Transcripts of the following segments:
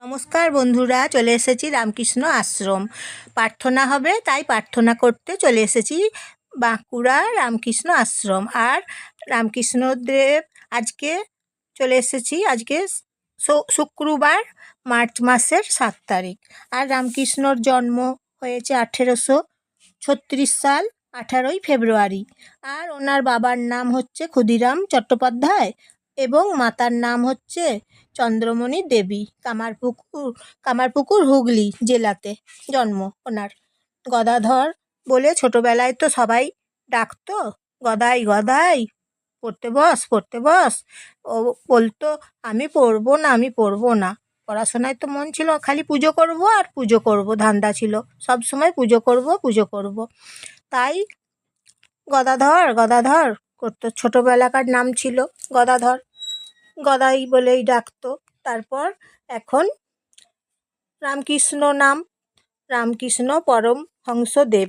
নমস্কার বন্ধুরা, চলে এসেছি রামকৃষ্ণ আশ্রম। প্রার্থনা হবে, তাই প্রার্থনা করতে চলে এসেছি বাঁকুড়া রামকৃষ্ণ আশ্রম। আর রামকৃষ্ণদেব আজকে চলে এসেছি, আজকে শুক্রবার মার্চ মাসের 7 তারিখ। আর রামকৃষ্ণর জন্ম হয়েছে 1836 সাল 18ই ফেব্রুয়ারি। আর ওনার বাবার নাম হচ্ছে ক্ষুদিরাম চট্টোপাধ্যায় এবং মাতার নাম হচ্ছে চন্দ্রমণি দেবী। কামারপুকুর হুগলি জেলাতে জন্ম ওনার। গদাধর বলে ছোটোবেলায় তো সবাই ডাকতো, গদাই গদাই, পড়তে বস পড়তে বস। ও বলতো আমি পড়বো না। পড়াশোনায় তো মন ছিল, খালি পুজো করব আর পুজো করব ধান্দা ছিল, সব সময় পুজো করব। তাই গদাধর করতো, ছোটোবেলাকার নাম ছিল গদাধর, গদাই বলেই ডাকতো। তারপর এখন রামকৃষ্ণ নাম, রামকৃষ্ণ পরমহংসদেব,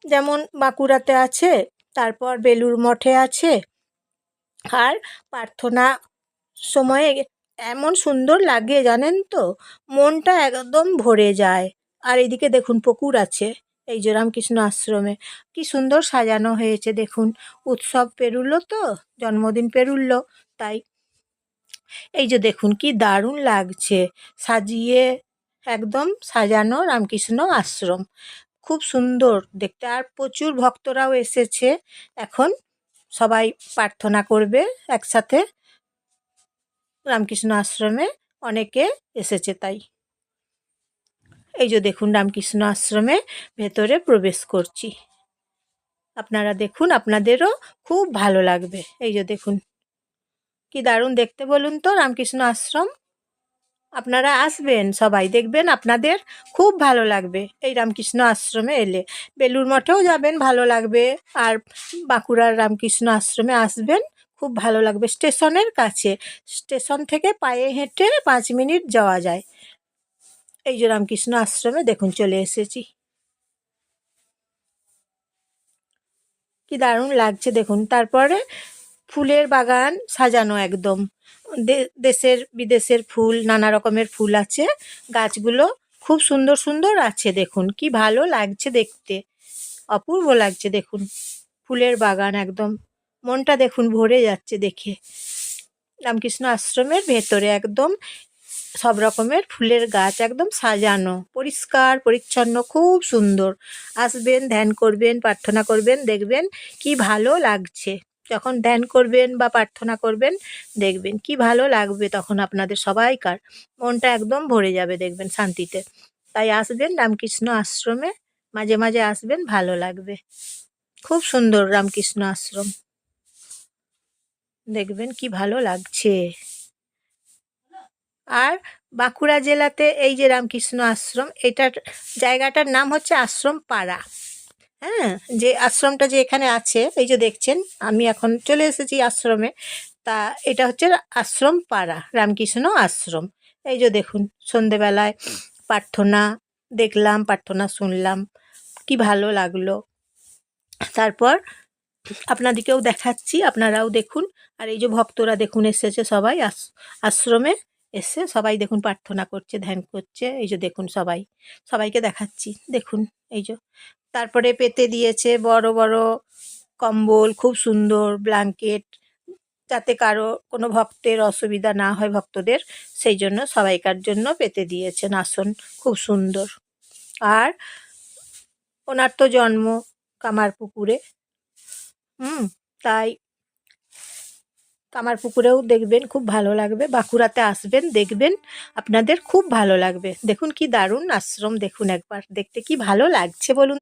যেমন বাঁকুড়াতে আছে, তারপর বেলুর মঠে আছে। আর প্রার্থনা সময়ে এমন সুন্দর লাগে জানেন তো, মনটা একদম ভরে যায়। আর এদিকে দেখুন পুকুর আছে, এই যে রামকৃষ্ণ আশ্রমে কি সুন্দর সাজানো হয়েছে দেখুন। উৎসব পেরুলো তো, জন্মদিন পেরুলো, তাই এই যে দেখুন কি দারুণ লাগছে সাজিয়ে, একদম সাজানো রামকৃষ্ণ আশ্রম, খুব সুন্দর দেখতে। আর প্রচুর ভক্তরাও এসেছে, এখন সবাই প্রার্থনা করবে একসাথে রামকৃষ্ণ আশ্রমে, অনেকে এসেছে তাই। এই যে দেখুন রামকৃষ্ণ আশ্রমে ভেতরে প্রবেশ করছি, আপনারা দেখুন, আপনাদেরও খুব ভালো লাগবে। এই যে দেখুন কি দারুণ দেখতে বলুন তো রামকৃষ্ণ আশ্রম। আপনারা আসবেন, সবাই দেখবেন, আপনাদের খুব ভালো লাগবে এই রামকৃষ্ণ আশ্রমে এলে। বেলুর মঠেও যাবেন, ভালো লাগবে। আর বাঁকুড়ার রামকৃষ্ণ আশ্রমে আসবেন, খুব ভালো লাগবে। স্টেশনের কাছে, স্টেশন থেকে পায়ে হেঁটে 5 মিনিট যাওয়া যায়। এই যে রামকৃষ্ণ আশ্রমে দেখুন চলে এসেছি, কি দারুণ লাগছে দেখুন। তারপরে ফুলের বাগান সাজানো একদম, দেশের বিদেশের ফুল, নানা রকমের ফুল আছে, গাছগুলো খুব সুন্দর সুন্দর আছে দেখুন, কি ভালো লাগছে দেখতে, অপূর্ব লাগছে দেখুন। ফুলের বাগান একদম, মনটা দেখুন ভরে যাচ্ছে দেখে। রামকৃষ্ণ আশ্রমের ভেতরে একদম সব রকমের ফুলের গাছ একদম সাজানো, পরিষ্কার পরিচ্ছন্ন, খুব সুন্দর। আসবেন, ধ্যান করবেন, প্রার্থনা করবেন, দেখবেন কি ভালো লাগছে। যখন ধ্যান করবেন বা প্রার্থনা করবেন, দেখবেন কি ভালো লাগবে, তখন আপনাদের সবাইকার মনটা একদম ভরে যাবে দেখবেন শান্তিতে। তাই আসবেন রামকৃষ্ণ আশ্রমে, মাঝে মাঝে আসবেন, ভালো লাগবে। খুব সুন্দর রামকৃষ্ণ আশ্রম, দেখবেন কি ভালো লাগছে। আর বাঁকুড়া জেলাতে এই যে রামকৃষ্ণ আশ্রম, এটার জায়গাটার নাম হচ্ছে আশ্রম পাড়া। হ্যাঁ, যে আশ্রমটা যে এখানে আছে, এই যে দেখছেন, আমি এখন চলে এসেছি আশ্রমে, তা এটা হচ্ছে আশ্রম পাড়া রামকৃষ্ণ আশ্রম। এই যে দেখুন সন্ধেবেলায় প্রার্থনা দেখলাম, প্রার্থনা শুনলাম, কি ভালো লাগলো। তারপর আপনাদেরকেও দেখাচ্ছি, আপনারাও দেখুন। আর এই যে ভক্তরা দেখুন এসেছে সবাই আশ্রমে, এসে সবাই দেখুন প্রার্থনা করছে, ধ্যান করছে। এই যে দেখুন সবাইকে দেখাচ্ছি দেখুন, এই যে তারপরে পেতে দিয়েছে বড় বড় কম্বল, খুব সুন্দর ব্ল্যাঙ্কেট, যাতে কারো কোনো ভক্তের অসুবিধা না হয়, ভক্তদের, সেই জন্য সবাইকার জন্য পেতে দিয়েছেন আসন, খুব সুন্দর। আর ওনার তো জন্ম কামারপুকুরে, তাই কামারপুকুরেও দেখবেন, খুব ভালো লাগবে। বাঁকুড়াতে আসবেন, দেখবেন, আপনাদের খুব ভালো লাগবে। দেখুন কি দারুণ আশ্রম, দেখুন একবার, দেখতে কি ভালো লাগছে বলুন।